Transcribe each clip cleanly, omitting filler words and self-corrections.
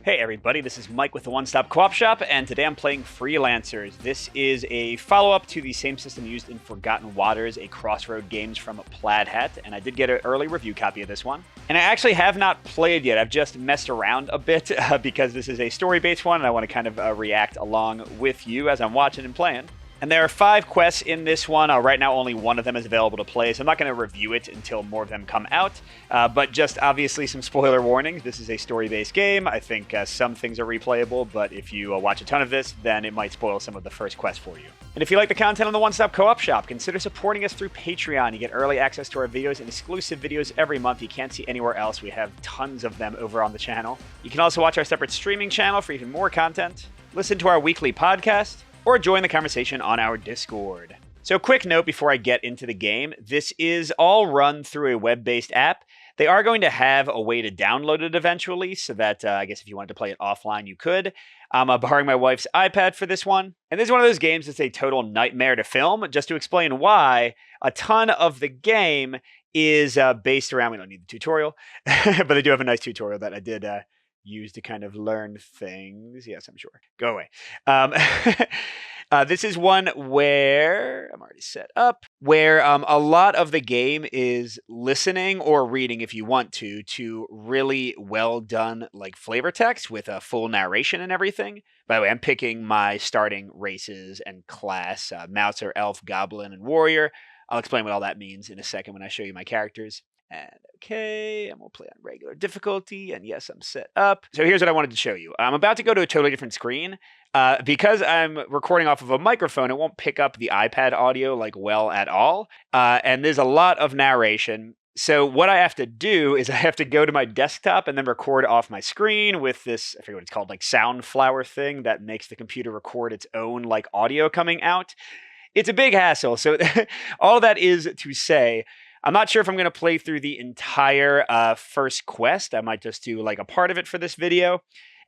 Hey everybody, this is Mike with the One Stop Co-op Shop, and today I'm playing Freelancers. This is a follow-up to the same system used in Forgotten Waters, a Crossroad Games from Plaid Hat, and I did get an early review copy of this one. And I actually have not played yet. I've just messed around a bit because this is a story-based one, and I want to kind of react along with you as I'm watching and playing. And there are 5 quests in this one. Right now, only one of them is available to play, so I'm not going to review it until more of them come out. But just obviously some spoiler warnings. This is a story-based game. I think some things are replayable, but if you watch a ton of this, then it might spoil some of the first quests for you. And if you like the content on the One Stop Co-op Shop, consider supporting us through Patreon. You get early access to our videos and exclusive videos every month you can't see anywhere else. We have tons of them over on the channel. You can also watch our separate streaming channel for even more content, listen to our weekly podcast, or join the conversation on our Discord. So quick note before I get into the game, this is all run through a web-based app. They are going to have a way to download it eventually, so that I guess if you wanted to play it offline, you could. I'm borrowing my wife's iPad for this one. And this is one of those games that's a total nightmare to film. Just to explain why, a ton of the game is based around, we don't need the tutorial, but they do have a nice tutorial that I did use to kind of learn things. Yes, I'm sure. Go away. This is one where I'm already set up, where a lot of the game is listening or reading, if you want to really well done like flavor text with a full narration and everything. By the way, I'm picking my starting races and class, Mouser, Elf, Goblin, and Warrior. I'll explain what all that means in a second when I show you my characters. And okay, and we'll play on regular difficulty, and yes, I'm set up. So here's what I wanted to show you. I'm about to go to a totally different screen. Because I'm recording off of a microphone, it won't pick up the iPad audio like well at all. And there's a lot of narration. So what I have to do is I have to go to my desktop and then record off my screen with this, I forget what it's called, like Soundflower thing that makes the computer record its own like audio coming out. It's a big hassle. So all that is to say, I'm not sure if I'm going to play through the entire first quest. I might just do like a part of it for this video.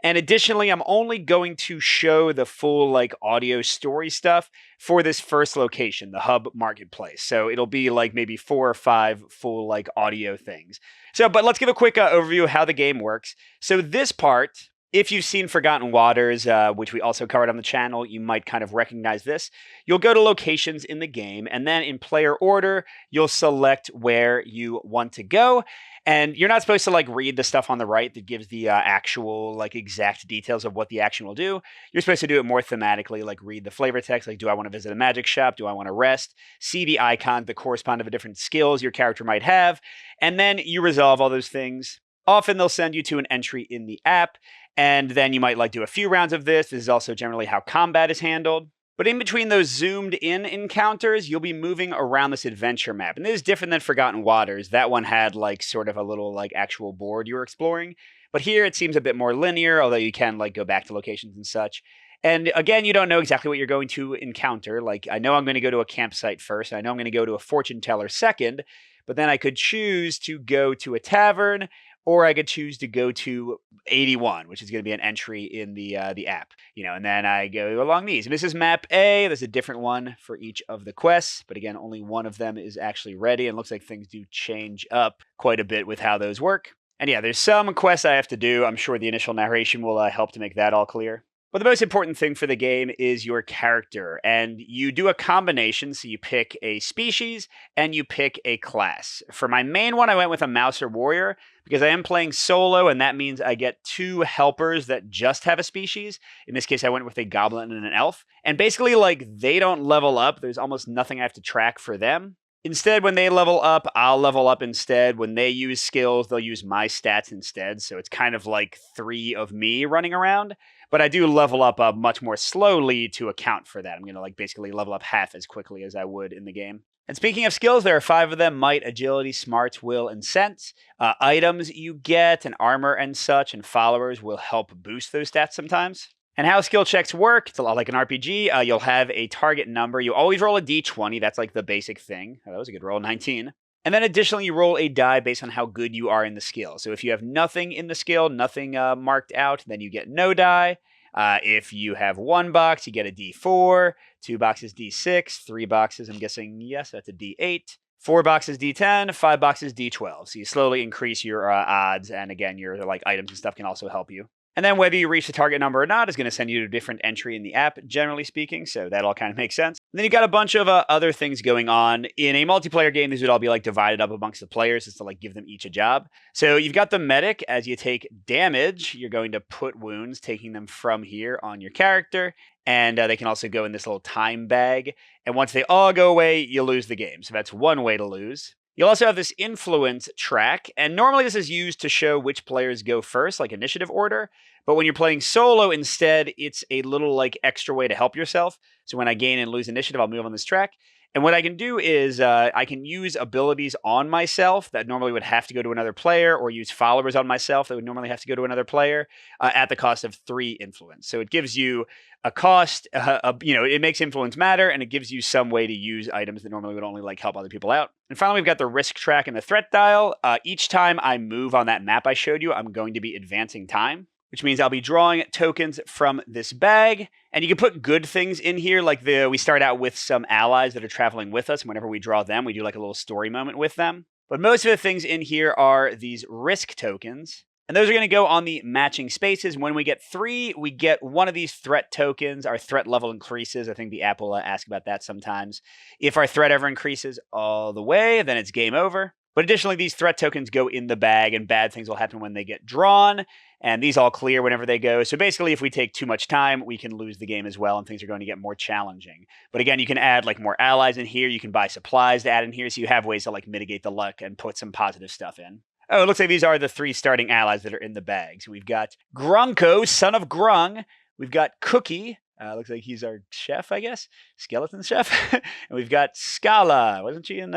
And additionally, I'm only going to show the full like audio story stuff for this first location, the Hub Marketplace. So it'll be like maybe 4 or 5 full like audio things. So, but let's give a quick overview of how the game works. So this part, if you've seen Forgotten Waters, which we also covered on the channel, you might kind of recognize this. You'll go to locations in the game, and then in player order, you'll select where you want to go. And you're not supposed to like read the stuff on the right that gives the actual like exact details of what the action will do. You're supposed to do it more thematically, like read the flavor text, like do I want to visit a magic shop? Do I want to rest? See the icons that correspond to the different skills your character might have. And then you resolve all those things. Often they'll send you to an entry in the app. And then you might like do a few rounds of this. This is also generally how combat is handled. But in between those zoomed in encounters, you'll be moving around this adventure map. And this is different than Forgotten Waters. That one had like sort of a little like actual board you were exploring. But here it seems a bit more linear, although you can like go back to locations and such. And again, you don't know exactly what you're going to encounter. Like I know I'm going to go to a campsite first. I know I'm going to go to a Fortuneteller second. But then I could choose to go to a tavern, or I could choose to go to 81, which is going to be an entry in the app, and then I go along these. And this is map A. There's a different one for each of the quests, but again, only one of them is actually ready. And it looks like things do change up quite a bit with how those work. And yeah, there's some quests I have to do. I'm sure the initial narration will help to make that all clear. But the most important thing for the game is your character, and you do a combination, so you pick a species and you pick a class. For my main one, I went with a Mouser Warrior, because I am playing solo, and that means I get 2 helpers that just have a species. In this case, I went with a Goblin and an Elf. And basically, like, they don't level up. There's almost nothing I have to track for them. Instead, when they level up, I'll level up instead. When they use skills, they'll use my stats instead. So it's kind of like 3 of me running around. But I do level up much more slowly to account for that. I'm going to like basically level up half as quickly as I would in the game. And speaking of skills, there are 5 of them: Might, Agility, Smarts, Will, and Sense. Items you get and armor and such and followers will help boost those stats sometimes. And how skill checks work, it's a lot like an RPG. You'll have a target number. You always roll a d20. That's like the basic thing. Oh, that was a good roll, 19. And then additionally, you roll a die based on how good you are in the skill. So if you have nothing in the skill, nothing marked out, then you get no die. If you have 1 box, you get a D4, 2 boxes D6, 3 boxes, I'm guessing, yes, that's a D8, 4 boxes D10, 5 boxes D12. So you slowly increase your odds, and again, your like items and stuff can also help you. And then whether you reach the target number or not is going to send you to a different entry in the app, generally speaking. So that all kind of makes sense. And then you got a bunch of other things going on. In a multiplayer game, these would all be like divided up amongst the players just to like give them each a job. So you've got the medic. As you take damage, you're going to put wounds, taking them from here on your character. And they can also go in this little time bag. And once they all go away, you lose the game. So that's one way to lose. You'll also have this influence track, and normally this is used to show which players go first, like initiative order. But when you're playing solo instead, it's a little like extra way to help yourself. So when I gain and lose initiative, I'll move on this track. And what I can do is I can use abilities on myself that normally would have to go to another player, or use followers on myself that would normally have to go to another player at the cost of 3 influence. So it gives you a cost, it makes influence matter, and it gives you some way to use items that normally would only like help other people out. And finally, we've got the risk track and the threat dial. Each time I move on that map I showed you, I'm going to be advancing time, which means I'll be drawing tokens from this bag. And you can put good things in here, like we start out with some allies that are traveling with us. And whenever we draw them, we do like a little story moment with them. But most of the things in here are these risk tokens. And those are going to go on the matching spaces. When we get 3, we get one of these threat tokens. Our threat level increases. I think the app will ask about that sometimes. If our threat ever increases all the way, then it's game over. But additionally, these threat tokens go in the bag, and bad things will happen when they get drawn. And these all clear whenever they go. So basically, if we take too much time, we can lose the game as well, and things are going to get more challenging. But again, you can add like more allies in here. You can buy supplies to add in here. So you have ways to like mitigate the luck and put some positive stuff in. Oh, it looks like these are the 3 starting allies that are in the bag. So we've got Grunko, son of Grung. We've got Cookie. Looks like he's our chef, I guess. Skeleton chef. And we've got Scala. Wasn't she in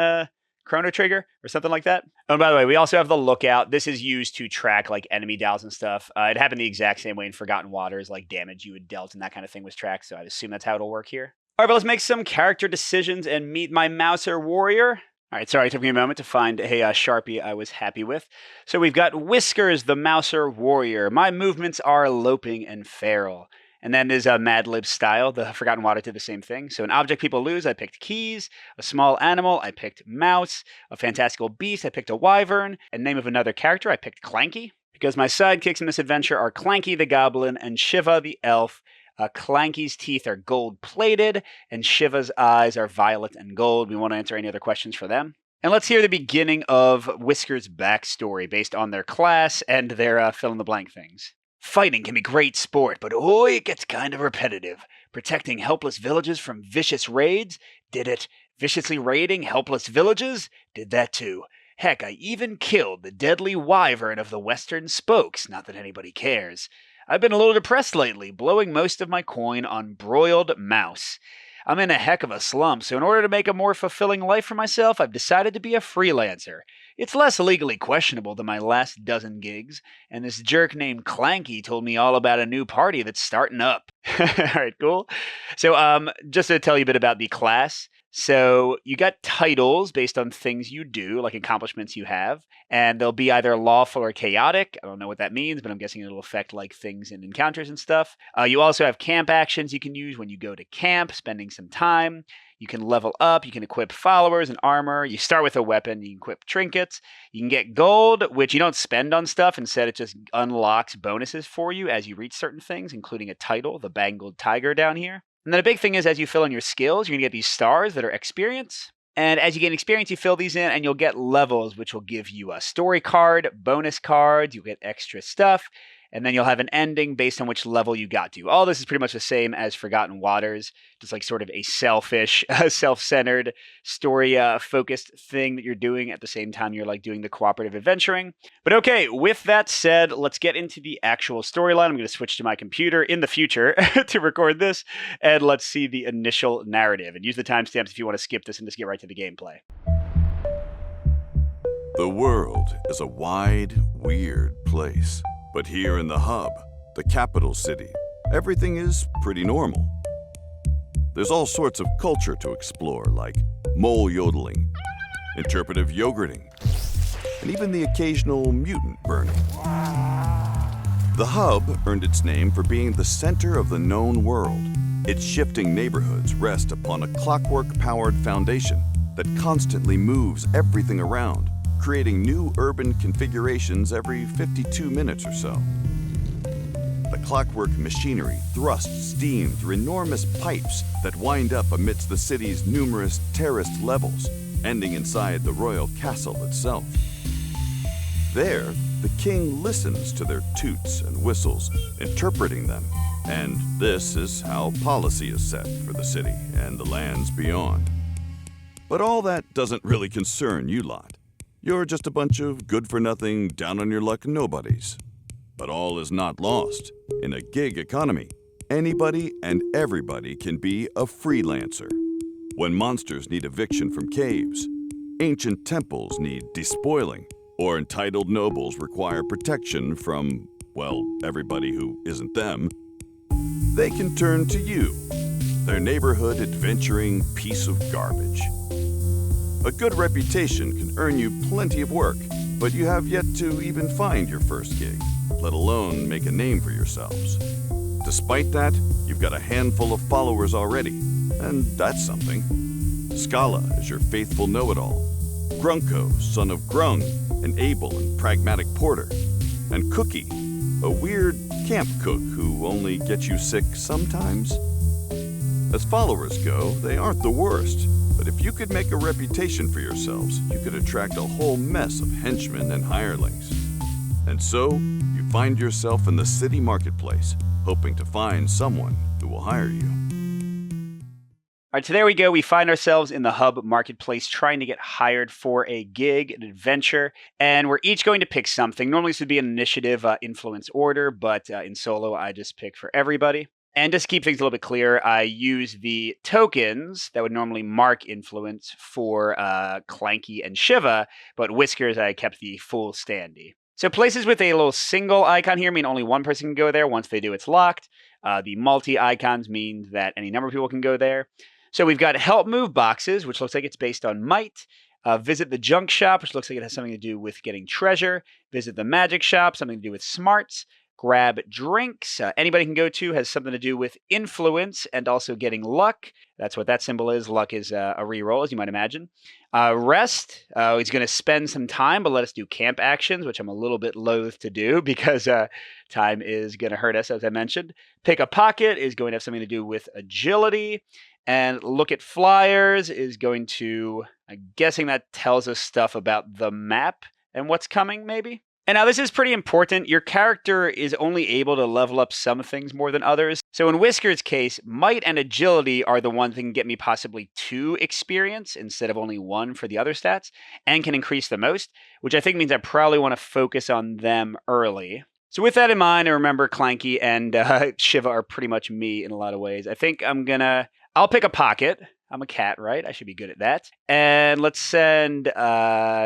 Chrono Trigger or something like that? Oh, and by the way, we also have the Lookout. This is used to track like enemy dials and stuff. It happened the exact same way in Forgotten Waters, like damage you had dealt and that kind of thing was tracked. So I'd assume that's how it'll work here. All right, but let's make some character decisions and meet my Mouser warrior. All right, sorry, it took me a moment to find a Sharpie I was happy with. So we've got Whiskers, the Mouser warrior. My movements are loping and feral. And then there's Mad Lib style. The Forgotten Water did the same thing. So an object people lose, I picked keys. A small animal, I picked mouse. A fantastical beast, I picked a wyvern. And name of another character, I picked Clanky. Because my sidekicks in this adventure are Clanky the goblin and Shiva the elf. Clanky's teeth are gold-plated, and Shiva's eyes are violet and gold. We won't answer any other questions for them. And let's hear the beginning of Whisker's backstory based on their class and their fill-in-the-blank things. Fighting can be great sport, but it gets kind of repetitive. Protecting helpless villages from vicious raids? Did it. Viciously raiding helpless villages? Did that too. Heck, I even killed the deadly wyvern of the Western Spokes, not that anybody cares. I've been a little depressed lately, blowing most of my coin on broiled mouse. I'm in a heck of a slump, so in order to make a more fulfilling life for myself, I've decided to be a freelancer. It's less legally questionable than my last dozen gigs, and this jerk named Clanky told me all about a new party that's starting up. Alright, cool. So, just to tell you a bit about the class. So you got titles based on things you do, like accomplishments you have, and they'll be either lawful or chaotic. I don't know what that means, but I'm guessing it'll affect like things in encounters and stuff. You also have camp actions you can use when you go to camp, spending some time. You can level up, you can equip followers and armor. You start with a weapon, you can equip trinkets. You can get gold, which you don't spend on stuff. Instead, it just unlocks bonuses for you as you reach certain things, including a title, the Bangled Tiger down here. And then a big thing is as you fill in your skills, you're going to get these stars that are experience. And as you gain experience, you fill these in and you'll get levels, which will give you a story card, bonus cards, you'll get extra stuff. And then you'll have an ending based on which level you got to. All this is pretty much the same as Forgotten Waters, just like sort of a selfish, self-centered, story-focused thing that you're doing at the same time you're like doing the cooperative adventuring. But okay, with that said, let's get into the actual storyline. I'm going to switch to my computer in the future to record this, and let's see the initial narrative. And use the timestamps if you want to skip this and just get right to the gameplay. The world is a wide, weird place. But here in the hub, the capital city, everything is pretty normal. There's all sorts of culture to explore, like mole yodeling, interpretive yogurting, and even the occasional mutant burning. The hub earned its name for being the center of the known world. Its shifting neighborhoods rest upon a clockwork-powered foundation that constantly moves everything around, creating new urban configurations every 52 minutes or so. clockwork machinery thrusts steam through enormous pipes that wind up amidst the city's numerous terraced levels, ending inside the royal castle itself. There, the king listens to their toots and whistles, interpreting them, and this is how policy is set for the city and the lands beyond. But all that doesn't really concern you lot. You're just a bunch of good-for-nothing, down-on-your-luck nobodies. But all is not lost. In a gig economy, anybody and everybody can be a freelancer. When monsters need eviction from caves, ancient temples need despoiling, or entitled nobles require protection from, well, everybody who isn't them, they can turn to you, their neighborhood adventuring piece of garbage. A good reputation can earn you plenty of work, but you have yet to even find your first gig, let alone make a name for yourselves. Despite that, you've got a handful of followers already, and that's something. Scala is your faithful know-it-all. Grunko, son of Grung, an able and pragmatic porter. And Cookie, a weird camp cook who only gets you sick sometimes. As followers go, they aren't the worst, but if you could make a reputation for yourselves, you could attract a whole mess of henchmen and hirelings. And so, you find yourself in the city marketplace, hoping to find someone who will hire you. All right, so there we go. We find ourselves in the hub marketplace trying to get hired for a gig, an adventure, and we're each going to pick something. Normally this would be an initiative influence order, but in solo I just pick for everybody. And just to keep things a little bit clear, I use the tokens that would normally mark influence for Clanky and Shiva, but Whiskers I kept the full standee. So places with a little single icon here mean only one person can go there. Once they do, it's locked. The multi-icons mean that any number of people can go there. So we've got help move boxes, which looks like it's based on might. Visit the junk shop, which looks like it has something to do with getting treasure. Visit the magic shop, something to do with smarts. Grab drinks. Anybody can go to, has something to do with influence and also getting luck. That's what that symbol is. Luck is a reroll, as you might imagine. Rest. He's going to spend some time, but let us do camp actions, which I'm a little bit loath to do because time is going to hurt us, as I mentioned. Pick a pocket is going to have something to do with agility. And look at flyers is going to, I'm guessing that tells us stuff about the map and what's coming, maybe? And now this is pretty important. Your character is only able to level up some things more than others. So in Whisker's case, might and agility are the ones that can get me possibly 2 experience instead of only 1 for the other stats, and can increase the most, which I think means I probably want to focus on them early. So with that in mind, I remember Clanky and Shiva are pretty much me in a lot of ways. I think I'll pick a pocket. I'm a cat, right? I should be good at that. And let's send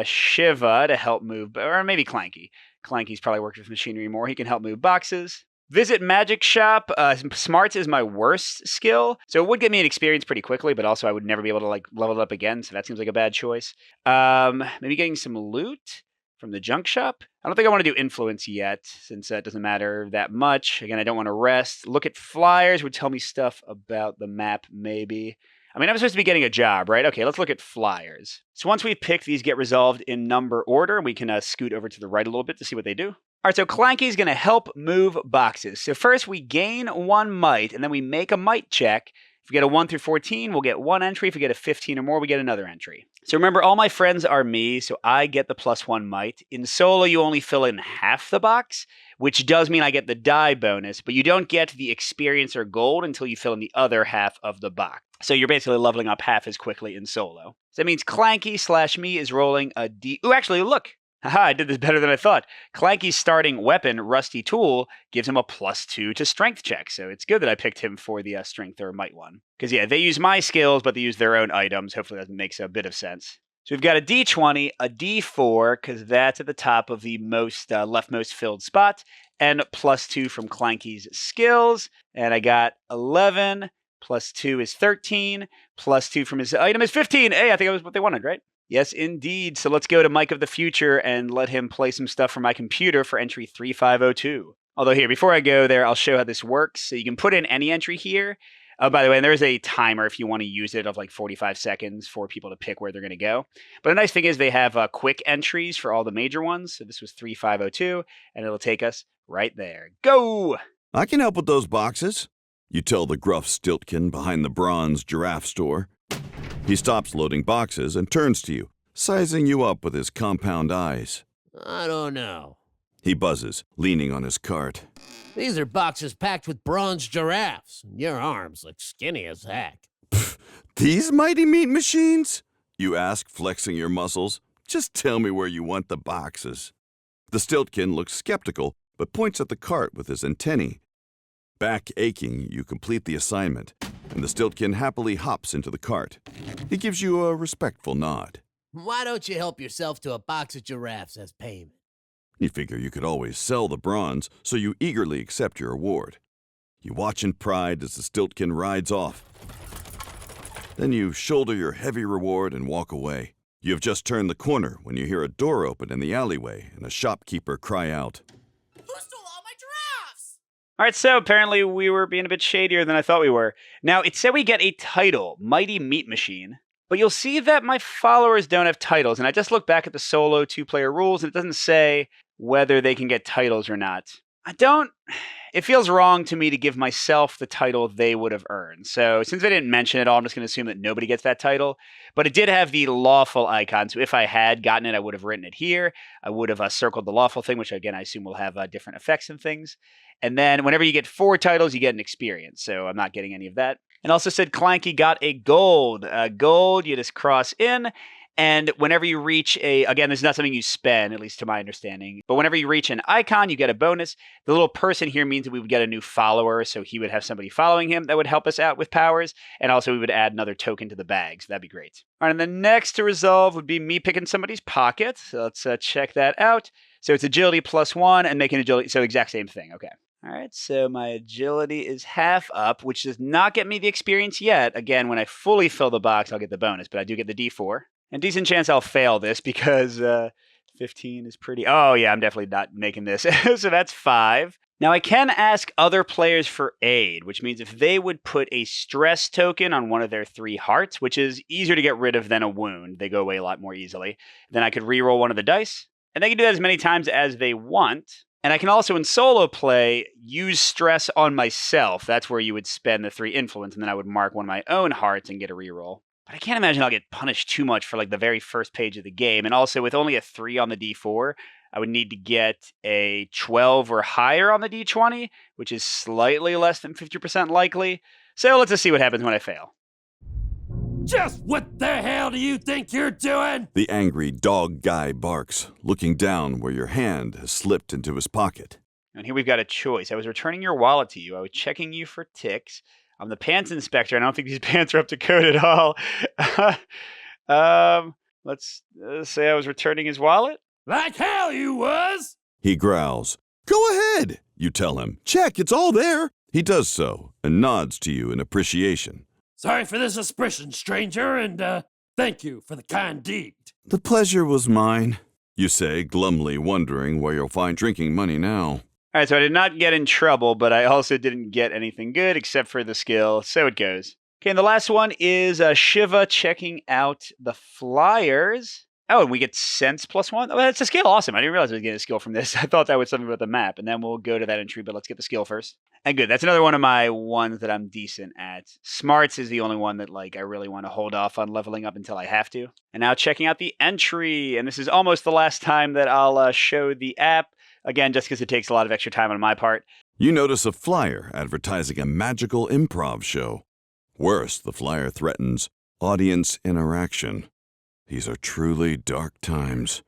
Shiva to help move, or maybe Clanky. Clanky's probably worked with machinery more. He can help move boxes. Visit magic shop. Smarts is my worst skill, so it would get me an experience pretty quickly, but also I would never be able to level it up again, so that seems like a bad choice. Maybe getting some loot from the junk shop. I don't think I want to do influence yet, since that doesn't matter that much. Again, I don't want to rest. Look at flyers would tell me stuff about the map, maybe. I mean, I'm supposed to be getting a job, right? Okay, let's look at flyers. So once we've picked, these get resolved in number order. We can scoot over to the right a little bit to see what they do. All right, so Clanky's going to help move boxes. So first we gain 1 might, and then we make a might check. If we get a 1 through 14, we'll get 1 entry. If we get a 15 or more, we get another entry. So remember, all my friends are me, so I get the +1 might. In solo, you only fill in half the box, which does mean I get the die bonus, but you don't get the experience or gold until you fill in the other half of the box. So you're basically leveling up half as quickly in solo. So that means Clanky/me is rolling a D. Ooh, actually, look. Haha, I did this better than I thought. Clanky's starting weapon, Rusty Tool, gives him a +2 to strength check. So it's good that I picked him for the strength or might one. Because yeah, they use my skills, but they use their own items. Hopefully that makes a bit of sense. So we've got a D20, a D4, because that's at the top of the leftmost filled spot, and +2 from Clanky's skills. And I got 11, +2 is 13, +2 from his item is 15. Hey, I think that was what they wanted, right? Yes, indeed. So let's go to Mike of the Future and let him play some stuff from my computer for entry 3502. Although here, before I go there, I'll show how this works. So you can put in any entry here. Oh, by the way, and there's a timer if you want to use it of like 45 seconds for people to pick where they're going to go. But the nice thing is they have quick entries for all the major ones. So this was 3502, and it'll take us right there. Go! I can help with those boxes, you tell the gruff Stiltkin behind the bronze giraffe store. He stops loading boxes and turns to you, sizing you up with his compound eyes. I don't know. He buzzes, leaning on his cart. These are boxes packed with bronze giraffes, and your arms look skinny as heck. These mighty meat machines? You ask, flexing your muscles. Just tell me where you want the boxes. The Stiltkin looks skeptical, but points at the cart with his antennae. Back aching, you complete the assignment, and the Stiltkin happily hops into the cart. He gives you a respectful nod. Why don't you help yourself to a box of giraffes as payment? You figure you could always sell the bronze, so you eagerly accept your award. You watch in pride as the Stiltkin rides off. Then you shoulder your heavy reward and walk away. You have just turned the corner when you hear a door open in the alleyway and a shopkeeper cry out, Who stole all my giraffes? All right, so apparently we were being a bit shadier than I thought we were. Now, it said we get a title, Mighty Meat Machine, but you'll see that my followers don't have titles, and I just looked back at the solo two-player rules, and it doesn't say whether they can get titles or not. It feels wrong to me to give myself the title they would have earned. So since they didn't mention it all, I'm just going to assume that nobody gets that title. But it did have the lawful icon. So if I had gotten it, I would have written it here. I would have circled the lawful thing, which again, I assume will have different effects and things. And then whenever you get 4 titles, you get an experience. So I'm not getting any of that. And also said Clanky got a gold. Gold, you just cross in. And whenever you reach again, this is not something you spend, at least to my understanding, but whenever you reach an icon, you get a bonus. The little person here means that we would get a new follower, so he would have somebody following him that would help us out with powers, and also we would add another token to the bag, so that'd be great. All right, and the next to resolve would be me picking somebody's pocket, so let's check that out. So it's agility +1 and making agility, so exact same thing, okay. All right, so my agility is half up, which does not get me the experience yet. Again, when I fully fill the box, I'll get the bonus, but I do get the D4. And decent chance I'll fail this because 15 is pretty... Oh, yeah, I'm definitely not making this. So that's 5. Now, I can ask other players for aid, which means if they would put a stress token on one of their 3 hearts, which is easier to get rid of than a wound. They go away a lot more easily. Then I could reroll one of the dice. And they can do that as many times as they want. And I can also, in solo play, use stress on myself. That's where you would spend the 3 influence, and then I would mark one of my own hearts and get a reroll. But I can't imagine I'll get punished too much for like the very first page of the game. And also with only a 3 on the D4, I would need to get a 12 or higher on the D20, which is slightly less than 50% likely. So let's just see what happens when I fail. Just what the hell do you think you're doing? The angry dog guy barks, looking down where your hand has slipped into his pocket. And here we've got a choice. I was returning your wallet to you. I was checking you for ticks. I'm the pants inspector. I don't think these pants are up to code at all. Let's say I was returning his wallet. Like hell you was! He growls. Go ahead, you tell him. Check, it's all there. He does so and nods to you in appreciation. Sorry for the suspicion, stranger, and thank you for the kind deed. The pleasure was mine, you say, glumly wondering where you'll find drinking money now. All right, so I did not get in trouble, but I also didn't get anything good except for the skill, so it goes. Okay, and the last one is Shiva checking out the flyers. Oh, and we get sense +1. Oh, that's a skill. Awesome. I didn't realize I was getting a skill from this. I thought that was something about the map, and then we'll go to that entry, but let's get the skill first. And good. That's another one of my ones that I'm decent at. Smarts is the only one that I really want to hold off on leveling up until I have to. And now checking out the entry, and this is almost the last time that I'll show the app. Again, just because it takes a lot of extra time on my part. You notice a flyer advertising a magical improv show. Worse, the flyer threatens audience interaction. These are truly dark times.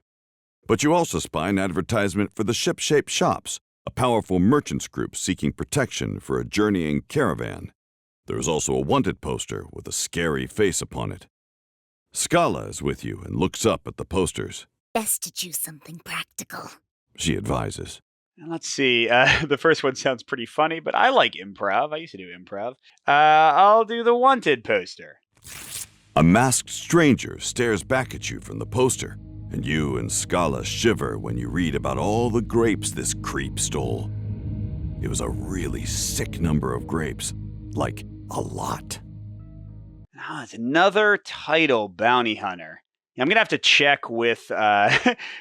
But you also spy an advertisement for the Ship-Shape Shops, a powerful merchants group seeking protection for a journeying caravan. There is also a wanted poster with a scary face upon it. Scala is with you and looks up at the posters. Best to choose something practical, She advises. And let's see. The first one sounds pretty funny, but I like improv. I used to do improv. I'll do the wanted poster. A masked stranger stares back at you from the poster, and you and Scala shiver when you read about all the grapes this creep stole. It was a really sick number of grapes, like a lot. It's another title, Bounty Hunter. Yeah, I'm gonna have to check with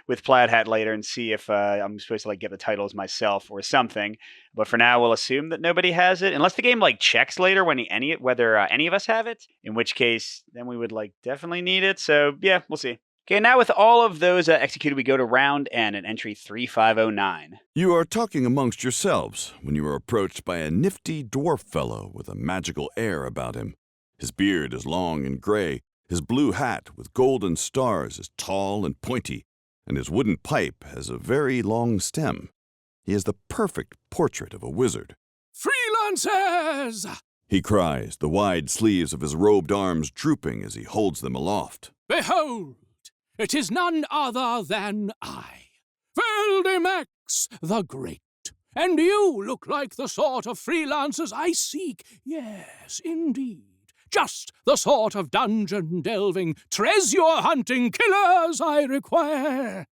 with Plaid Hat later and see if I'm supposed to like get the titles myself or something. But for now, we'll assume that nobody has it, unless the game like checks later when whether any of us have it. In which case, then we would like definitely need it. So yeah, we'll see. Okay, now with all of those executed, we go to round N at entry 3509. You are talking amongst yourselves when you are approached by a nifty dwarf fellow with a magical air about him. His beard is long and gray, his blue hat with golden stars is tall and pointy, and his wooden pipe has a very long stem. He is the perfect portrait of a wizard. Freelancers! He cries, the wide sleeves of his robed arms drooping as he holds them aloft. Behold! It is none other than I, Veldimax the Great. And you look like the sort of freelancers I seek. Yes, indeed. Just the sort of dungeon-delving, treasure-hunting killers I require.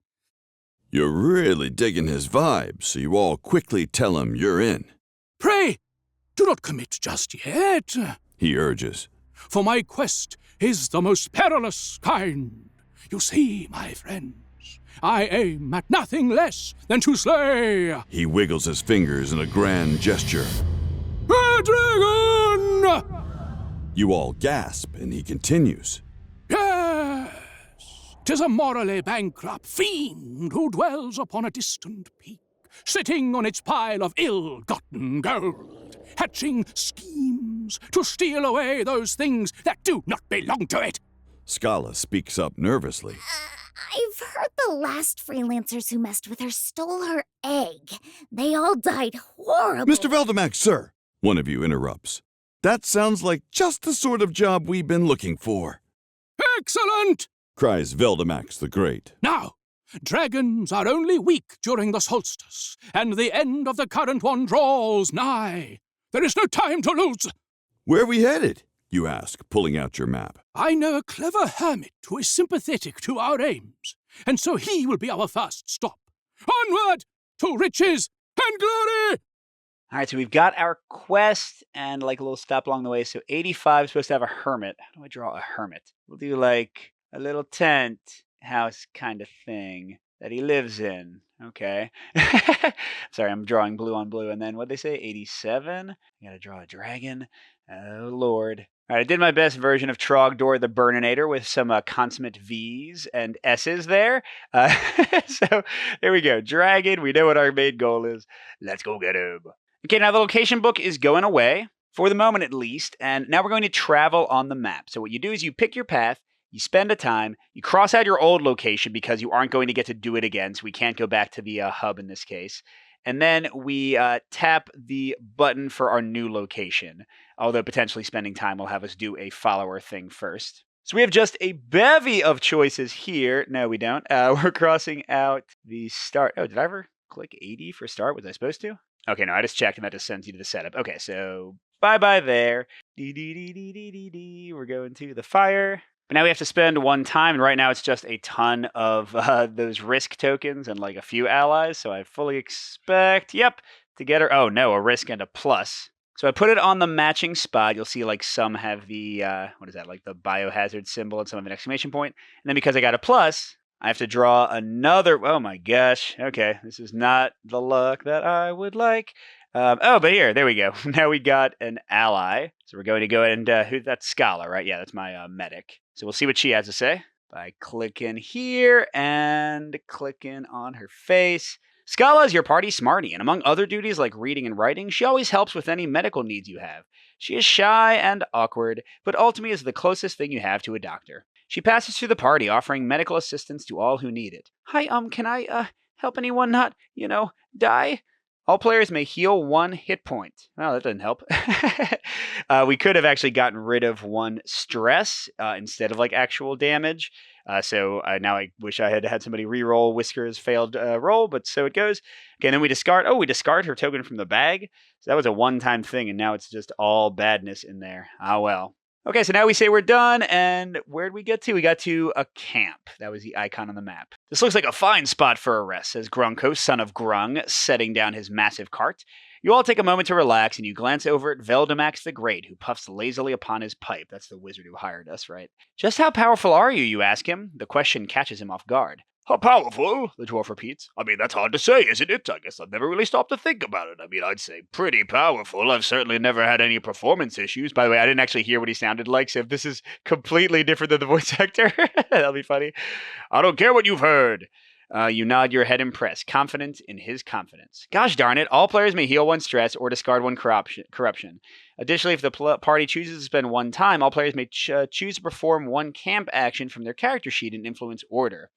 You're really digging his vibe, so you all quickly tell him you're in. Pray, do not commit just yet, He urges. for my quest is the most perilous kind. You see, my friends, I aim at nothing less than to slay He wiggles his fingers in a grand gesture. a dragon! You all gasp, and he continues. Yes, 'tis a morally bankrupt fiend who dwells upon a distant peak, sitting on its pile of ill-gotten gold, hatching schemes to steal away those things that do not belong to it. Scala speaks up nervously. I've heard the last freelancers who messed with her stole her egg. They all died horribly. Mr. Veldimax, sir, one of you interrupts. That sounds like just the sort of job we've been looking for, Excellent! cries Veldimax the Great. Now, dragons are only weak during the solstice, and the end of the current one draws nigh. There is no time to lose. Where are we headed? You ask, pulling out your map. I know a clever hermit who is sympathetic to our aims, and so he will be our first stop. Onward to riches and glory! All right, so we've got our quest and like a little stop along the way. So 85 is supposed to have a hermit. How do I draw a hermit? We'll do like a little tent house kind of thing that he lives in. Okay. Sorry, I'm drawing blue on blue. And then what'd they say? 87? I gotta draw a dragon. Oh, Lord. All right, I did my best version of Trogdor the Burninator with some consummate V's and S's there. So there we go. Dragon, we know what our main goal is. Let's go get him. Okay, now the location book is going away, for the moment at least, and now we're going to travel on the map. So what you do is you pick your path, you spend a time, you cross out your old location because you aren't going to get to do it again, so we can't go back to the hub in this case. And then we tap the button for our new location, although potentially spending time will have us do a follower thing first. So we have just a bevy of choices here. No, we don't. We're crossing out the start. Oh, did I ever click 80 for start? Was I supposed to? Okay, no, I just checked and that just sends you to the setup. Okay, so bye-bye there. We're going to the fire. But now we have to spend one time, and right now it's just a ton of those risk tokens and like a few allies. So I fully expect, to get her. Oh no, a risk and a plus. So I put it on the matching spot. You'll see like some have the, what is that, like the biohazard symbol and some have an exclamation point. And then because I got a plus, I have to draw another. Oh my gosh. Okay, this is not the luck that I would like. But there we go. Now we got an ally. So we're going to go ahead and, that's Scala, right? Yeah, that's my medic. So we'll see what she has to say by clicking here and clicking on her face. Scala is your party smarty, and among other duties like reading and writing, she always helps with any medical needs you have. She is shy and awkward, but ultimately is the closest thing you have to a doctor. She passes through the party, offering medical assistance to all who need it. Hi, can I, help anyone not, die? All players may heal 1 hit point. Well, that doesn't help. We could have actually gotten rid of 1 stress instead of like actual damage. So now I wish I had had somebody re-roll Whisker's failed roll, but so it goes. Okay, and then we discard. Oh, we discard her token from the bag. So that was a one-time thing, and now it's just all badness in there. Ah, well. Okay, so now we say we're done, and where'd we get to? We got to a camp. That was the icon on the map. This looks like a fine spot for a rest, says Grunko, son of Grung, setting down his massive cart. You all take a moment to relax, and you glance over at Veldemax the Great, who puffs lazily upon his pipe. That's the wizard who hired us, right? Just how powerful are you ask him. The question catches him off guard. How powerful? The dwarf repeats. I mean, that's hard to say, isn't it? I guess I've never really stopped to think about it. I mean, I'd say pretty powerful. I've certainly never had any performance issues. By the way, I didn't actually hear what he sounded like, so if this is completely different than the voice actor, that'll be funny. I don't care what you've heard. You nod your head impressed, confident in his confidence. Gosh darn it, all players may heal one stress or discard one corruption. Additionally, if the party chooses to spend one time, all players may choose to perform one camp action from their character sheet in influence order.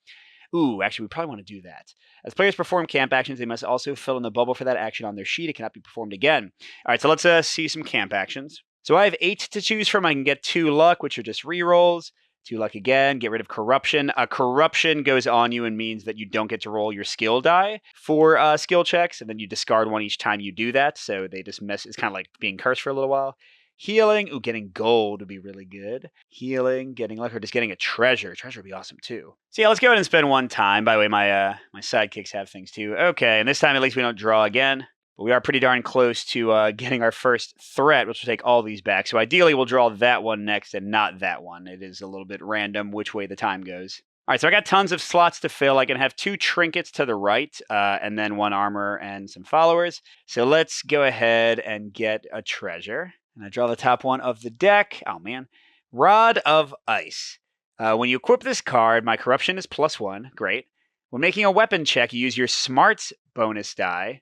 Ooh, actually, we probably want to do that. As players perform camp actions, they must also fill in the bubble for that action on their sheet. It cannot be performed again. All right, so let's see some camp actions. So I have 8 to choose from. I can get 2 luck, which are just rerolls. 2 luck again. Get rid of corruption. Corruption goes on you and means that you don't get to roll your skill die for skill checks, and then you discard one each time you do that. So they just mess. It's kind of like being cursed for a little while. Healing. Ooh, getting gold would be really good. Healing, getting luck, or just getting a treasure. Treasure would be awesome too. So yeah, let's go ahead and spend one time. By the way, my sidekicks have things too. Okay, and this time at least we don't draw again. But we are pretty darn close to getting our first threat, which will take all these back. So ideally, we'll draw that one next and not that one. It is a little bit random which way the time goes. All right, so I got tons of slots to fill. I can have 2 trinkets to the right, and then 1 armor and some followers. So let's go ahead and get a treasure. And I draw the top one of the deck. Oh, man. Rod of Ice. When you equip this card, my corruption is +1. Great. When making a weapon check, you use your smarts bonus die.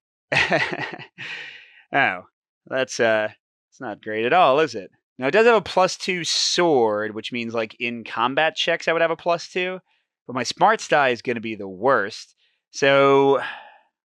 Oh, that's it's not great at all, is it? Now, it does have a +2 sword, which means, like, in combat checks, I would have a +2. But my smarts die is going to be the worst. So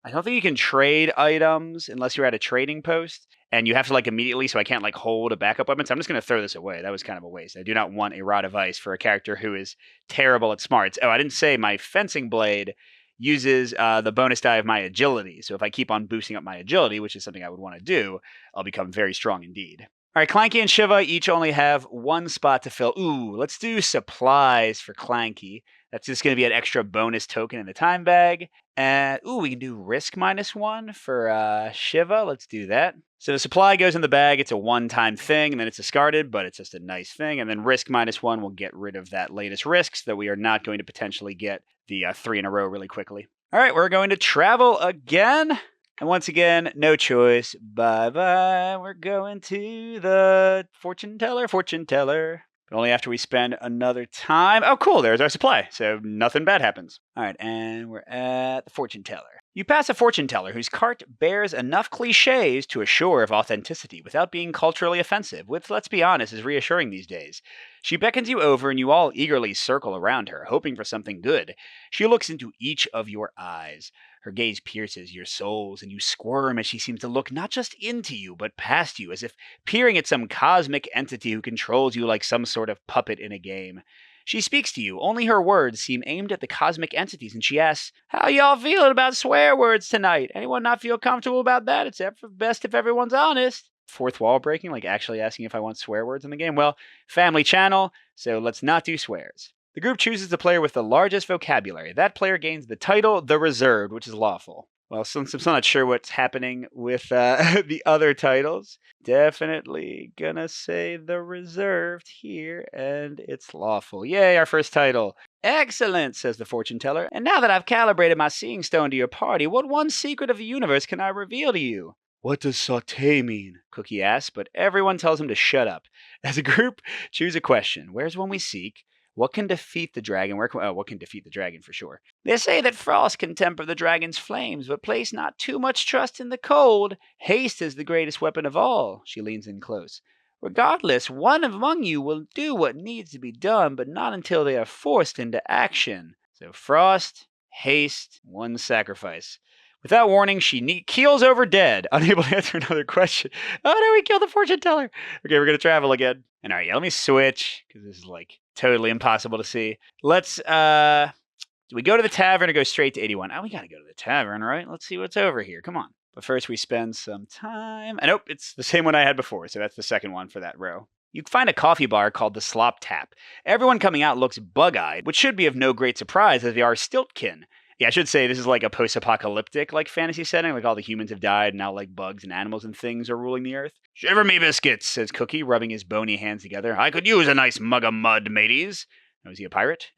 I don't think you can trade items unless you're at a trading post. And you have to, like, immediately, so I can't, like, hold a backup weapon. So I'm just going to throw this away. That was kind of a waste. I do not want a Rod of Ice for a character who is terrible at smarts. Oh, I didn't say my fencing blade uses the bonus die of my agility. So if I keep on boosting up my agility, which is something I would want to do, I'll become very strong indeed. All right, Clanky and Shiva each only have 1 spot to fill. Ooh, let's do supplies for Clanky. That's just going to be an extra bonus token in the time bag. And, ooh, we can do risk -1 for Shiva. Let's do that. So the supply goes in the bag. It's a one-time thing, and then it's discarded, but it's just a nice thing. And then risk -1 will get rid of that latest risk so that we are not going to potentially get the 3 in a row really quickly. All right, we're going to travel again. And once again, no choice. Bye-bye. We're going to the Fortuneteller. But only after we spend another time. Oh, cool. There's our supply. So nothing bad happens. All right, and we're at the Fortuneteller. You pass a Fortuneteller whose cart bears enough cliches to assure of authenticity without being culturally offensive, which, let's be honest, is reassuring these days. She beckons you over and you all eagerly circle around her, hoping for something good. She looks into each of your eyes. Her gaze pierces your souls, and you squirm as she seems to look not just into you, but past you, as if peering at some cosmic entity who controls you like some sort of puppet in a game. She speaks to you, only her words seem aimed at the cosmic entities, and she asks, "How y'all feeling about swear words tonight? Anyone not feel comfortable about that? It's best if everyone's honest." Fourth wall breaking, like actually asking if I want swear words in the game. Well, family channel, so let's not do swears. The group chooses the player with the largest vocabulary. That player gains the title, The Reserved, which is lawful. Well, since I'm still not sure what's happening with the other titles, definitely gonna say The Reserved here, and it's lawful. Yay, our first title. Excellent, says the fortune teller. And now that I've calibrated my seeing stone to your party, what one secret of the universe can I reveal to you? What does sauté mean? Cookie asks, but everyone tells him to shut up. As a group, choose a question. Where's one we seek? What can defeat the dragon? What can defeat the dragon for sure? They say that frost can temper the dragon's flames, but place not too much trust in the cold. Haste is the greatest weapon of all. She leans in close. Regardless, one among you will do what needs to be done, but not until they are forced into action. So frost, haste, one sacrifice. Without warning, she keels over dead, unable to answer another question. Oh no, we killed the fortune teller. Okay, we're going to travel again. And all right, yeah, let me switch, because this is like totally impossible to see. Let's, do we go to the tavern or go straight to 81? Oh, we got to go to the tavern, right? Let's see what's over here. Come on. But first we spend some time. And nope, it's the same one I had before, so that's the second one for that row. You find a coffee bar called the Slop Tap. Everyone coming out looks bug-eyed, which should be of no great surprise as they are Stiltkin. Yeah, I should say this is like a post-apocalyptic like fantasy setting. Like all the humans have died, and now like bugs and animals and things are ruling the earth. Shiver me biscuits, says Cookie, rubbing his bony hands together. I could use a nice mug of mud, mateys. Oh, is he a pirate?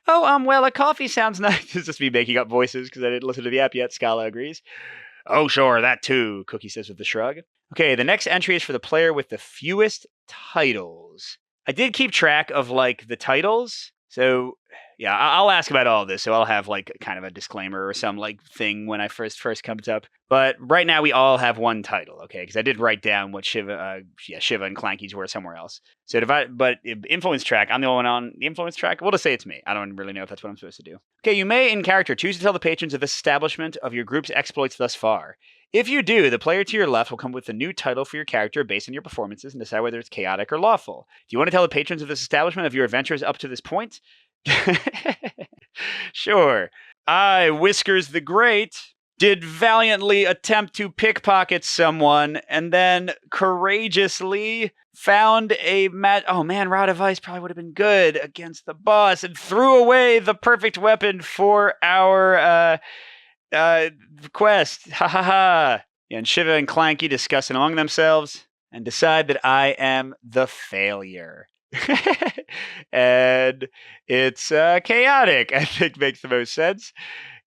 Well, a coffee sounds nice. It's just me making up voices because I didn't listen to the app yet. Scala agrees. Oh, sure, that too, Cookie says with a shrug. Okay, the next entry is for the player with the fewest titles. I did keep track of, like, the titles. So, yeah, I'll ask about all this. So I'll have, like, kind of a disclaimer or some, like, thing when I first comes up. But right now we all have one title, okay? Because I did write down what Shiva and Clanky's were somewhere else. So influence track, I'm the only one on the influence track. We'll just say it's me. I don't really know if that's what I'm supposed to do. Okay, you may, in character, choose to tell the patrons of this establishment of your group's exploits thus far. If you do, the player to your left will come with a new title for your character based on your performances and decide whether it's chaotic or lawful. Do you want to tell the patrons of this establishment of your adventures up to this point? Sure. I, Whiskers the Great, did valiantly attempt to pickpocket someone and then courageously found a oh man, Rod of Ice probably would have been good against the boss and threw away the perfect weapon for our quest. Ha ha ha. And Shiva and Clanky discuss it among themselves and decide that I am the failure. And it's chaotic, I think makes the most sense.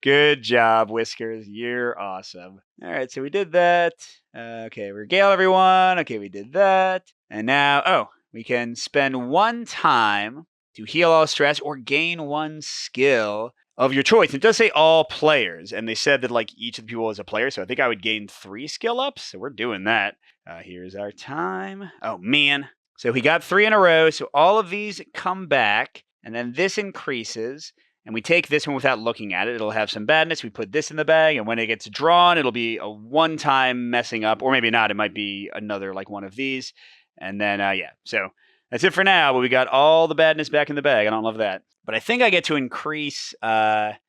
Good job, Whiskers. You're awesome. All right, so we did that. Okay, regale everyone. Okay, we did that. And now, we can spend 1 time to heal all stress or gain 1 skill of your choice. It does say all players, and they said that like each of the people is a player, so I think I would gain 3 skill ups, so we're doing that. Here's our time. Oh, man. So we got 3 in a row, so all of these come back, and then this increases, and we take this one without looking at it. It'll have some badness. We put this in the bag, and when it gets drawn, it'll be a one-time messing up, or maybe not. It might be another like one of these, and then, yeah. So that's it for now, but we got all the badness back in the bag. I don't love that. But I think I get to increase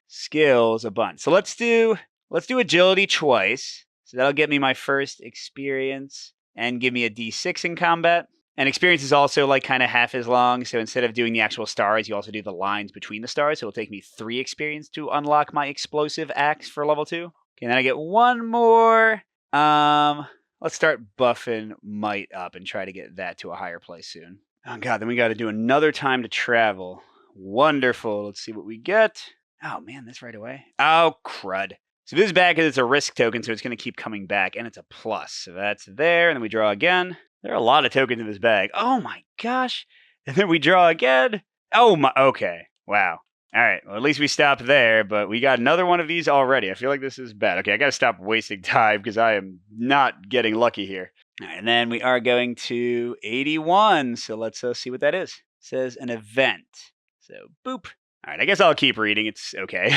skills a bunch. So let's do agility twice. So that'll get me my first experience and give me a D6 in combat. And experience is also like kind of half as long. So instead of doing the actual stars, you also do the lines between the stars. So it'll take me 3 experience to unlock my explosive axe for level 2. Okay, and then I get 1 more. Let's start buffing might up and try to get that to a higher place soon. Oh god, then we got to do another time to travel. Wonderful. Let's see what we get. Oh man, this right away. Oh crud. So this is bad because it's a risk token, so it's going to keep coming back, and it's a plus. So that's there, and then we draw again. There are a lot of tokens in this bag. Oh my gosh. And then we draw again. Oh my, okay. Wow. All right, well at least we stopped there, but we got another one of these already. I feel like this is bad. Okay, I got to stop wasting time because I am not getting lucky here. All right, and then we are going to 81, so let's see what that is. It says an event. So, boop. All right, I guess I'll keep reading. It's okay.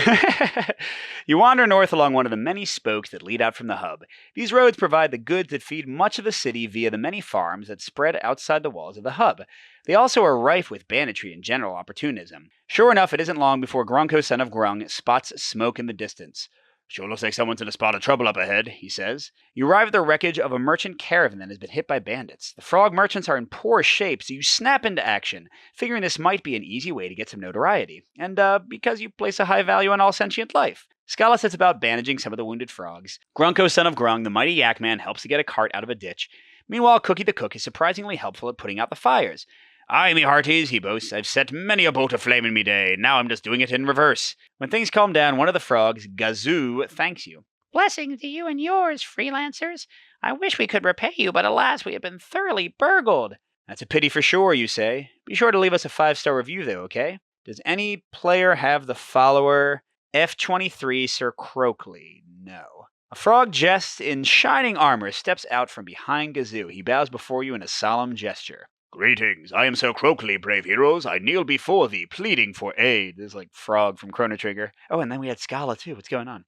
You wander north along one of the many spokes that lead out from the hub. These roads provide the goods that feed much of the city via the many farms that spread outside the walls of the hub. They also are rife with banditry and general opportunism. Sure enough, it isn't long before Grunko, son of Grung, spots smoke in the distance. Sure looks like someone's in a spot of trouble up ahead, he says. You arrive at the wreckage of a merchant caravan that has been hit by bandits. The frog merchants are in poor shape, so you snap into action, figuring this might be an easy way to get some notoriety. And, because you place a high value on all sentient life. Scala sets about bandaging some of the wounded frogs. Grunko, son of Grung, the mighty yak man, helps to get a cart out of a ditch. Meanwhile, Cookie the cook is surprisingly helpful at putting out the fires. Aye, me hearties, he boasts, I've set many a boat aflame in me day, now I'm just doing it in reverse. When things calm down, one of the frogs, Gazoo, thanks you. Blessings to you and yours, freelancers. I wish we could repay you, but alas, we have been thoroughly burgled. That's a pity for sure, you say. Be sure to leave us a 5-star review, though, okay? Does any player have the follower F23 Sir Croakley? No. A frog jest in shining armor steps out from behind Gazoo. He bows before you in a solemn gesture. Greetings, I am Sir Croakley, brave heroes. I kneel before thee, pleading for aid. This is like Frog from Chrono Trigger. Oh, and then we had Scala, too. What's going on?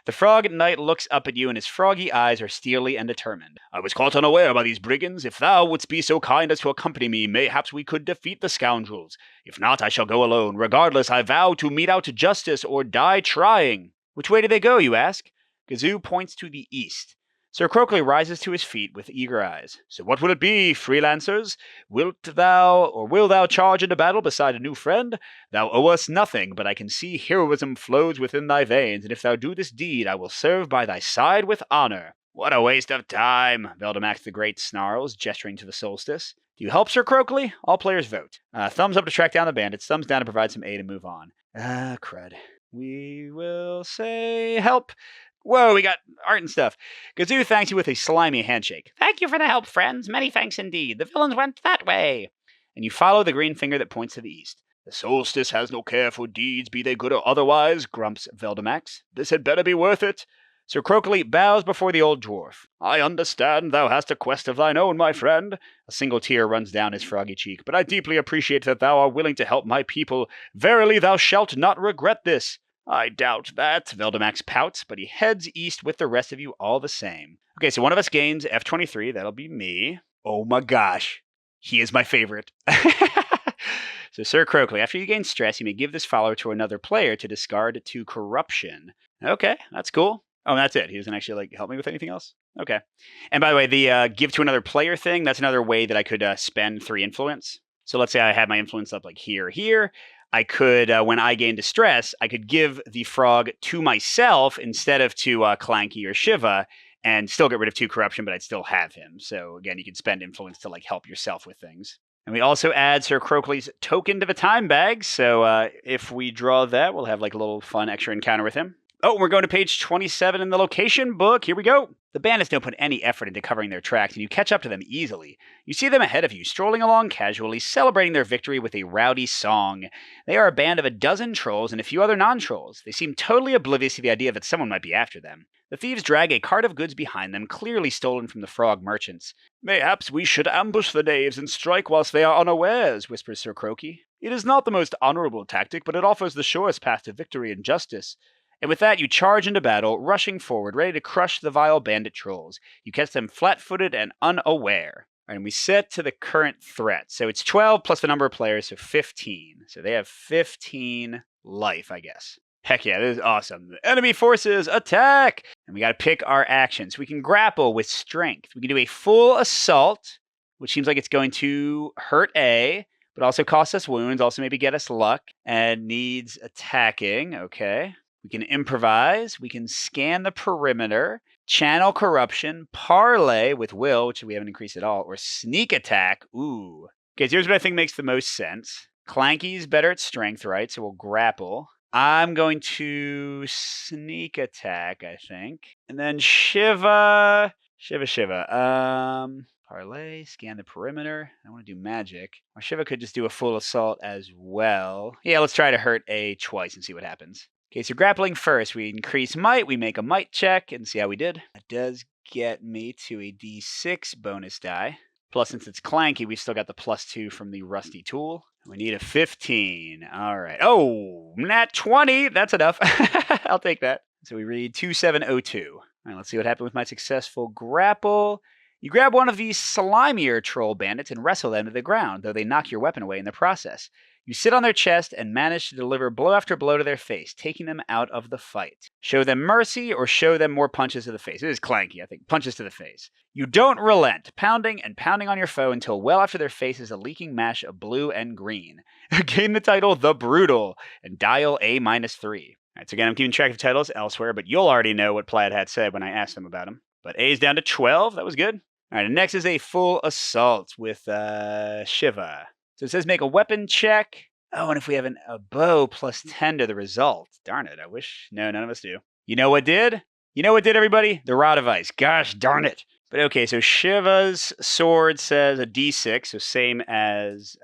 The frog knight looks up at you, and his froggy eyes are steely and determined. I was caught unaware by these brigands. If thou wouldst be so kind as to accompany me, mayhaps we could defeat the scoundrels. If not, I shall go alone. Regardless, I vow to mete out justice or die trying. Which way do they go, you ask? Gazoo points to the east. Sir Crockley rises to his feet with eager eyes. So what will it be, Freelancers? Will thou charge into battle beside a new friend? Thou owe us nothing, but I can see heroism flows within thy veins, and if thou do this deed, I will serve by thy side with honor. What a waste of time, Veldemax the Great snarls, gesturing to the solstice. Do you help, Sir Crockley? All players vote. Thumbs up to track down the bandits, thumbs down to provide some aid and move on. Crud. We will say help. Whoa, we got art and stuff. Gazoo thanks you with a slimy handshake. Thank you for the help, friends. Many thanks indeed. The villains went that way. And you follow the green finger that points to the east. The solstice has no care for deeds, be they good or otherwise, grumps Veldemax. This had better be worth it. Sir Crockley bows before the old dwarf. I understand thou hast a quest of thine own, my friend. A single tear runs down his froggy cheek. But I deeply appreciate that thou art willing to help my people. Verily thou shalt not regret this. I doubt that. Veldemax pouts, but he heads east with the rest of you all the same. Okay, so one of us gains F23. That'll be me. Oh my gosh. He is my favorite. So Sir Crockley, after you gain stress, you may give this follower to another player to discard 2 corruption. Okay, that's cool. Oh, that's it. He doesn't actually help me with anything else? Okay. And by the way, the give to another player thing, that's another way that I could spend 3 influence. So let's say I had my influence up here. I could, when I gain distress, I could give the frog to myself instead of to Clanky or Shiva and still get rid of 2 corruption, but I'd still have him. So again, you can spend influence to help yourself with things. And we also add Sir Crockley's token to the time bag. So if we draw that, we'll have a little fun extra encounter with him. Oh, we're going to page 27 in the location book. Here we go. The bandits don't put any effort into covering their tracks, and you catch up to them easily. You see them ahead of you, strolling along casually, celebrating their victory with a rowdy song. They are a band of 12 trolls and a few other non-trolls. They seem totally oblivious to the idea that someone might be after them. The thieves drag a cart of goods behind them, clearly stolen from the frog merchants. Mayhaps we should ambush the knaves and strike whilst they are unawares, whispers Sir Crokey. It is not the most honourable tactic, but it offers the surest path to victory and justice. And with that, you charge into battle, rushing forward, ready to crush the vile bandit trolls. You catch them flat-footed and unaware. All right, and we set to the current threat. So it's 12 plus the number of players, so 15. So they have 15 life, I guess. Heck yeah, this is awesome. The enemy forces attack! And we got to pick our actions. We can grapple with strength. We can do a full assault, which seems like it's going to hurt A, but also cost us wounds, also maybe get us luck, and needs attacking. Okay. We can improvise, we can scan the perimeter, channel corruption, parlay with will, which we haven't increased at all, or sneak attack. Ooh. Okay, so here's what I think makes the most sense. Clanky's better at strength, right? So we'll grapple. I'm going to sneak attack, I think. And then Shiva. Parlay, scan the perimeter. I want to do magic. Or Shiva could just do a full assault as well. Yeah, let's try to hurt A twice and see what happens. Okay, so grappling first, we increase might, we make a might check and see how we did. That does get me to a d6 bonus die. Plus, since it's clanky, we've still got the +2 from the rusty tool. We need a 15. All right. Oh, nat 20. That's enough. I'll take that. So we read 2702. All right, let's see what happened with my successful grapple. You grab one of these slimier troll bandits and wrestle them to the ground, though they knock your weapon away in the process. You sit on their chest and manage to deliver blow after blow to their face, taking them out of the fight. Show them mercy or show them more punches to the face. It is clanky, I think. Punches to the face. You don't relent, pounding and pounding on your foe until well after their face is a leaking mash of blue and green. Gain the title The Brutal and dial A-3. All right, so again, I'm keeping track of titles elsewhere, but you'll already know what Plaid Hat said when I asked them about him. But A is down to 12. That was good. All right, and next is a full assault with Shiva. So it says make a weapon check. Oh, and if we have a bow +10 to the result. Darn it, I wish. No, none of us do. You know what did? Everybody? The Rod of Ice. Gosh darn it. But okay, so Shiva's sword says a d6, so same as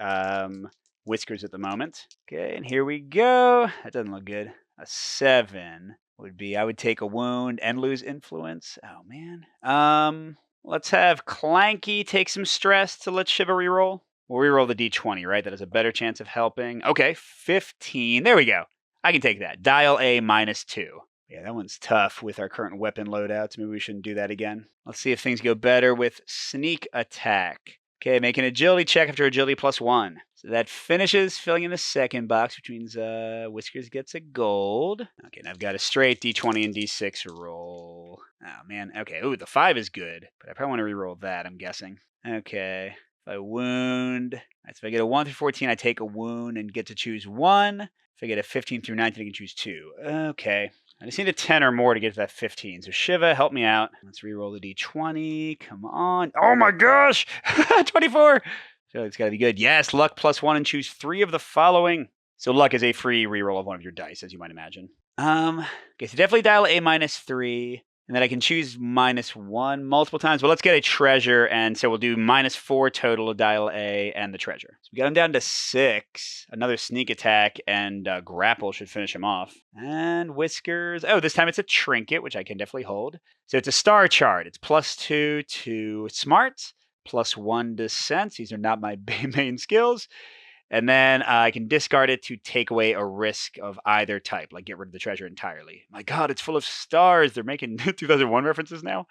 Whiskers at the moment. Okay, and here we go. That doesn't look good. A 7 would be, I would take a wound and lose influence. Oh, man. Let's have Clanky take some stress to let Shiva reroll. We'll reroll the d20, right? That has a better chance of helping. Okay, 15. There we go. I can take that. Dial A-2. Yeah, that one's tough with our current weapon loadouts. Maybe we shouldn't do that again. Let's see if things go better with sneak attack. Okay, make an agility check after agility +1. So that finishes filling in the second box, which means Whiskers gets a gold. Okay, now I've got a straight D20 and D6 roll. Oh, man. Okay, ooh, the 5 is good, but I probably want to re-roll that, I'm guessing. Okay, if I wound... Right, so if I get a 1 through 14, I take a wound and get to choose 1. If I get a 15 through 19, I can choose 2. Okay. I just need a 10 or more to get to that 15. So Shiva, help me out. Let's re-roll the D20. Come on. Oh my gosh! 24! So it's got to be good. Yes, luck +1 and choose 3 of the following. So luck is a free reroll of one of your dice, as you might imagine. Okay, so definitely dial A -3. And then I can choose -1 multiple times. Well, let's get a treasure. And so we'll do -4 total to dial A and the treasure. So we got him down to 6. Another sneak attack and grapple should finish him off. And Whiskers. Oh, this time it's a trinket, which I can definitely hold. So it's a star chart. It's +2 to smart, +1 to sense. These are not my main skills. And then I can discard it to take away a risk of either type, like get rid of the treasure entirely. My God, it's full of stars. They're making 2001 references now.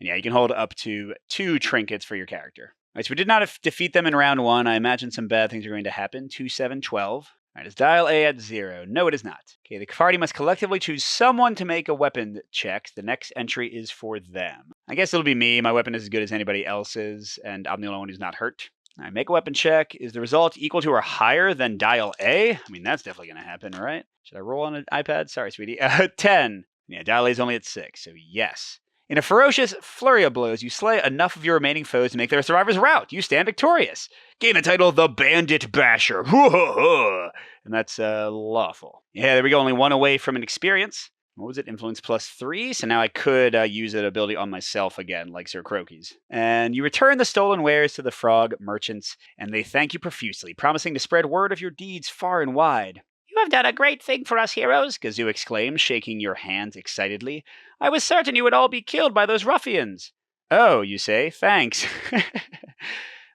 And yeah, you can hold up to 2 trinkets for your character. All right, so we did not defeat them in round 1. I imagine some bad things are going to happen. 2, 7, 12. All right, is dial A at 0? No, it is not. Okay, the party must collectively choose someone to make a weapon check. The next entry is for them. I guess it'll be me. My weapon is as good as anybody else's, and I'm the only one who's not hurt. All right, make a weapon check. Is the result equal to or higher than dial A? I mean, that's definitely going to happen, right? Should I roll on an iPad? Sorry, sweetie. 10. Yeah, dial A is only at 6, so yes. In a ferocious flurry of blows, you slay enough of your remaining foes to make their survivors rout. You stand victorious. Gain the title the Bandit Basher. And that's lawful. Yeah, there we go. Only 1 away from an experience. What was it? Influence +3. So now I could use that ability on myself again, like Sir Croaky's. And you return the stolen wares to the frog merchants, and they thank you profusely, promising to spread word of your deeds far and wide. You have done a great thing for us heroes, Gazoo exclaimed, shaking your hands excitedly. I was certain you would all be killed by those ruffians. Oh, you say? Thanks.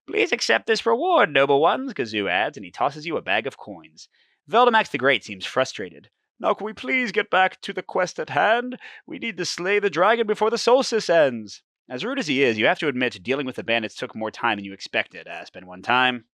Please accept this reward, noble ones, Gazoo adds, and he tosses you a bag of coins. Veldemax the Great seems frustrated. Now can we please get back to the quest at hand? We need to slay the dragon before the solstice ends. As rude as he is, you have to admit dealing with the bandits took more time than you expected. Spend 1 time.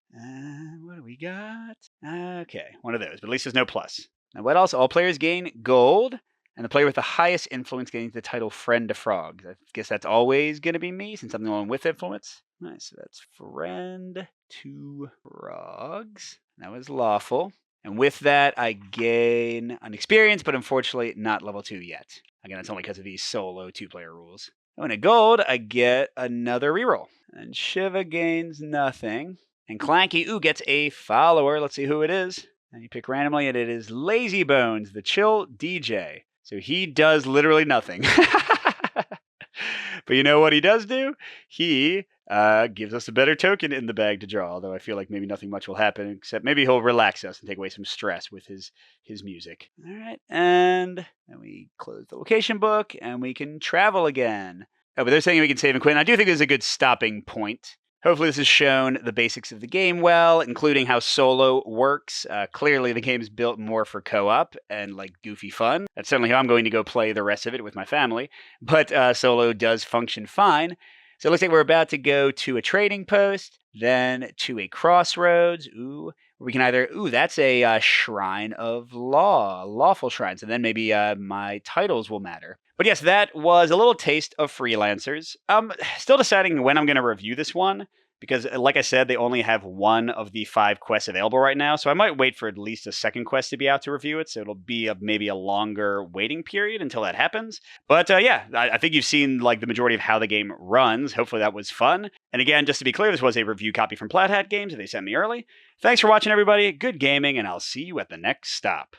What do we got? Okay, one of those, but at least there's no plus. Now what else? All players gain gold, and the player with the highest influence gains the title Friend to Frogs. I guess that's always going to be me, since I'm the one with influence. Nice, so that's Friend to Frogs. That was lawful. And with that, I gain an experience, but unfortunately not level 2 yet. Again, that's only because of these solo 2-player rules. Oh, and a gold, I get another reroll. And Shiva gains nothing. And Clanky, gets a follower. Let's see who it is. And you pick randomly, and it is Lazy Bones, the chill DJ. So he does literally nothing. But you know what he does do? He gives us a better token in the bag to draw, although I feel like maybe nothing much will happen, except maybe he'll relax us and take away some stress with his music. All right, and then we close the location book, and we can travel again. Oh, but they're saying we can save and quit, and I do think this is a good stopping point. Hopefully this has shown the basics of the game well, including how solo works. Clearly the game is built more for co-op and like goofy fun. That's certainly how I'm going to go play the rest of it with my family. But solo does function fine. So it looks like we're about to go to a trading post, then to a crossroads. We can either, that's a shrine of law, lawful shrines. And then maybe my titles will matter. But yes, that was a little taste of Freelancers. I'm still deciding when I'm going to review this one, because like I said, they only have 1 of the 5 quests available right now. So I might wait for at least a second quest to be out to review it. So it'll be maybe a longer waiting period until that happens. But yeah, I think you've seen like the majority of how the game runs. Hopefully that was fun. And again, just to be clear, this was a review copy from Plaid Hat Games. They sent me early. Thanks for watching, everybody. Good gaming, and I'll see you at the next stop.